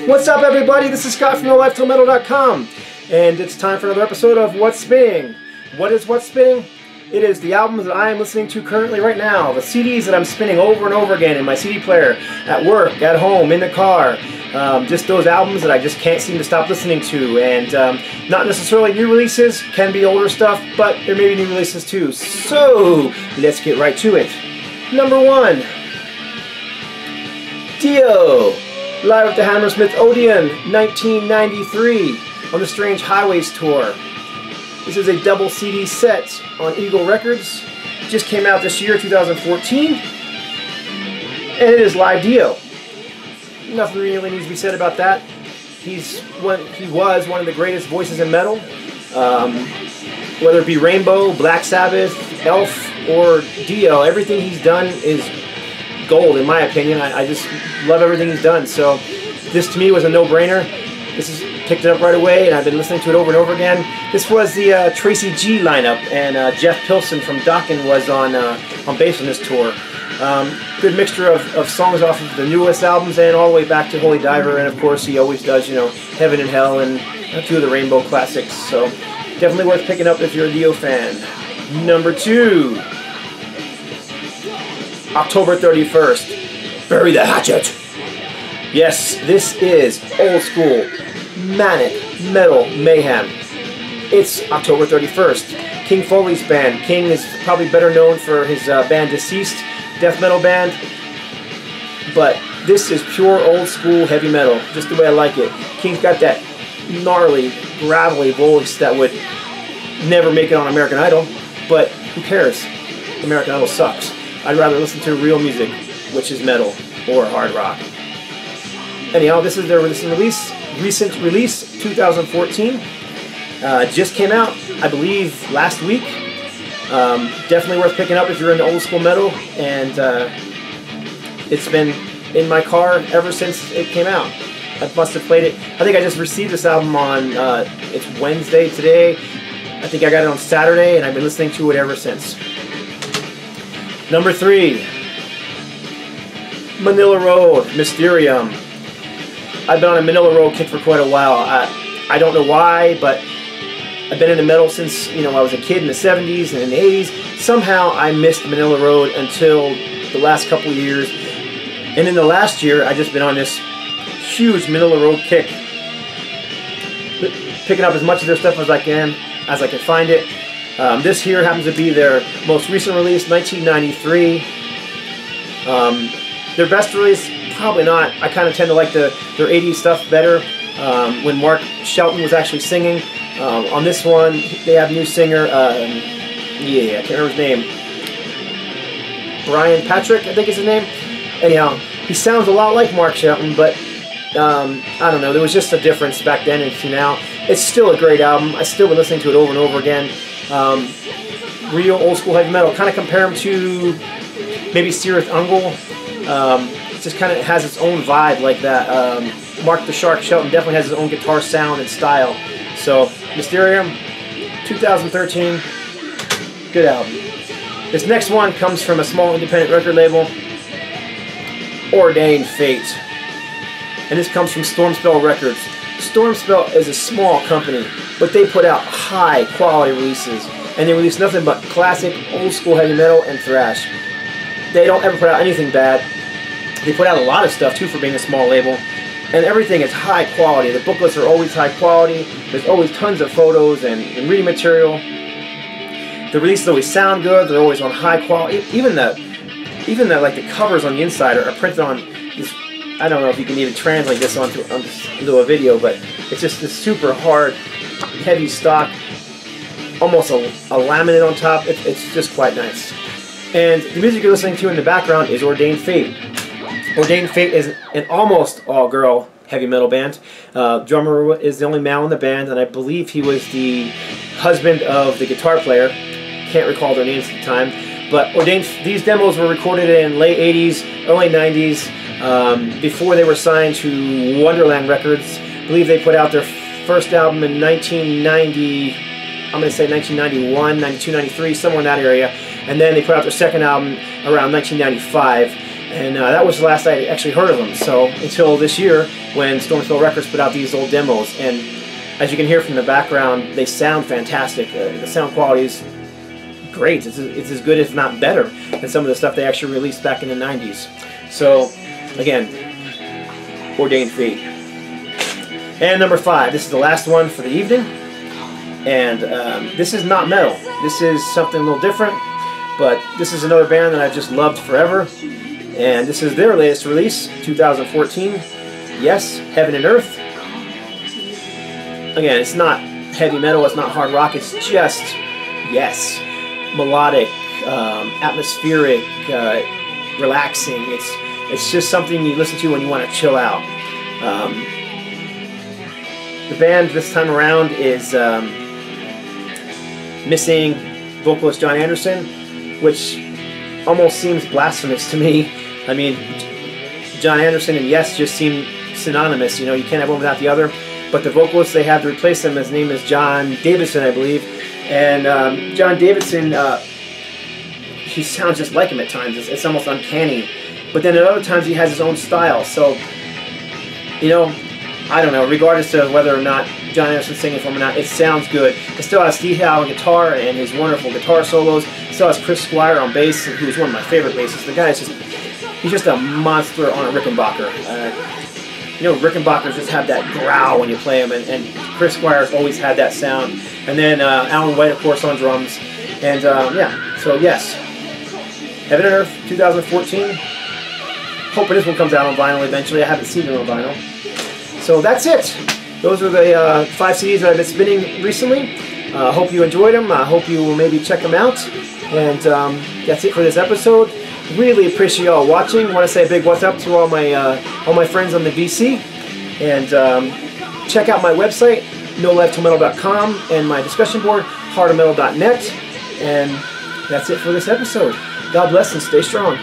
What's up, everybody? This is Scott from NoLifeTillMetal.com, and it's time for another episode of What's Spinning. What is What's Spinning? It is the albums that I am listening to currently right now, the CDs that I'm spinning over and over again in my CD player, at work, at home, in the car. Just those albums that I just can't seem to stop listening to, and not necessarily new releases, can be older stuff, but there may be new releases too. So, let's get right to it. Number 1, Dio, live at the Hammersmith Odeon, 1993, on the Strange Highways Tour. This is a double CD set on Eagle Records. Just came out this year, 2014, and it is live Dio. Nothing really needs to be said about that. He was one of the greatest voices in metal. Whether it be Rainbow, Black Sabbath, Elf, or Dio, everything he's done is gold, in my opinion. I just love everything he's done. So this to me was a no-brainer. Picked it up right away, and I've been listening to it over and over again. This was the Tracy G lineup, and Jeff Pilson from Dokken was on bass on this tour. Good mixture of songs off of the newest albums and all the way back to Holy Diver, and of course he always does, you know, Heaven and Hell and a few of the Rainbow classics. So definitely worth picking up if you're a Dio fan. Number 2, October 31st, Bury the Hatchet. Yes, this is old school, manic metal mayhem. It's October 31st. King Foley's band. King is probably better known for his band Deceased, death metal band, but this is pure old school heavy metal, just the way I like it. King's got that gnarly, gravelly voice that would never make it on American Idol, but who cares? American Idol sucks. I'd rather listen to real music, which is metal or hard rock. Anyhow, this is their recent release, 2014. Just came out, I believe, last week. Definitely worth picking up if you're into old school metal, and it's been in my car ever since it came out. I must have played it. I think I just received this album on, it's Wednesday today. I think I got it on Saturday, and I've been listening to it ever since. Number 3, Manilla Road, Mysterium. I've been on a Manilla Road kick for quite a while. I don't know why, but I've been into metal since, you know, I was a kid in the 70s and in the 80s. Somehow I missed Manilla Road until the last couple of years. And in the last year, I've just been on this huge Manilla Road kick, picking up as much of their stuff as I can find it. This here happens to be their most recent release, 1993. Their best release, probably not. I kind of tend to like their 80s stuff better, when Mark Shelton was actually singing. On this one, they have a new singer, I can't remember his name. Brian Patrick, I think is his name. Anyhow, he sounds a lot like Mark Shelton, but I don't know, there was just a difference back then and to now. It's still a great album. I still been listening to it over and over again. Real old school heavy metal. Kind of compare them to maybe Cirith Ungol. It just kind of has its own vibe like that. Mark the Shark Shelton definitely has his own guitar sound and style. So, Mysterium, 2013, good album. This next one comes from a small independent record label, Ordained Fate. And this comes from Stormspell Records. Stormspell is a small company, but they put out high quality releases. And they release nothing but classic, old school heavy metal and thrash. They don't ever put out anything bad. They put out a lot of stuff too for being a small label. And everything is high quality. The booklets are always high quality. There's always tons of photos and reading material. The releases always sound good. They're always on high quality. Even the like the covers on the inside are printed on this. I don't know if you can even translate this onto a video, but it's just this super hard, heavy stock, almost a laminate on top. It's just quite nice. And the music you're listening to in the background is Ordained Fate. Ordained Fate is an almost all-girl heavy metal band. Drummer is the only male in the band, and I believe he was the husband of the guitar player. Can't recall their names at the time. But Ordained, these demos were recorded in late 80s, early 90s, before they were signed to Wonderland Records. I believe they put out their first album in 1990, I'm going to say 1991, 92, 93, somewhere in that area. And then they put out their second album around 1995. And that was the last I actually heard of them. So until this year, when Stormspell Records put out these old demos, and as you can hear from the background, they sound fantastic. The sound quality is great. It's as good, if not better, than some of the stuff they actually released back in the 90s. So again, Ordained Fate. And number 5, this is the last one for the evening. And this is not metal. This is something a little different, but this is another band that I've just loved forever. And this is their latest release, 2014. Yes, Heaven and Earth. Again, it's not heavy metal, it's not hard rock, it's just, yes, melodic, atmospheric, relaxing. It's just something you listen to when you want to chill out. The band this time around is missing vocalist John Anderson, which almost seems blasphemous to me. I mean, John Anderson and Yes just seem synonymous. You know, you can't have one without the other. But the vocalist they have to replace him, his name is John Davidson, I believe. And John Davidson, he sounds just like him at times. It's almost uncanny. But then at other times he has his own style. So, you know, I don't know. Regardless of whether or not John Anderson's singing for him or not, it sounds good. It still has Steve Howe on guitar and his wonderful guitar solos. It still has Chris Squire on bass, who's one of my favorite bassists. The guy is he's just a monster on a Rickenbacker. You know, Rickenbackers just have that growl when you play them, and Chris Squire's always had that sound. And then Alan White, of course, on drums. And yeah, so yes, Heaven and Earth, 2014. Hoping this one comes out on vinyl eventually. I haven't seen it on vinyl. So that's it. Those are the 5 CDs that I've been spinning recently. Hope you enjoyed them. I hope you will maybe check them out. And that's it for this episode. Really appreciate y'all watching. Want to say a big what's up to all my friends on the VC. And check out my website, nolifetometal.com, and my discussion board, heartofmetal.net. And that's it for this episode. God bless and stay strong.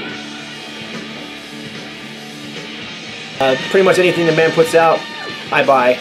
Pretty much anything the man puts out, I buy.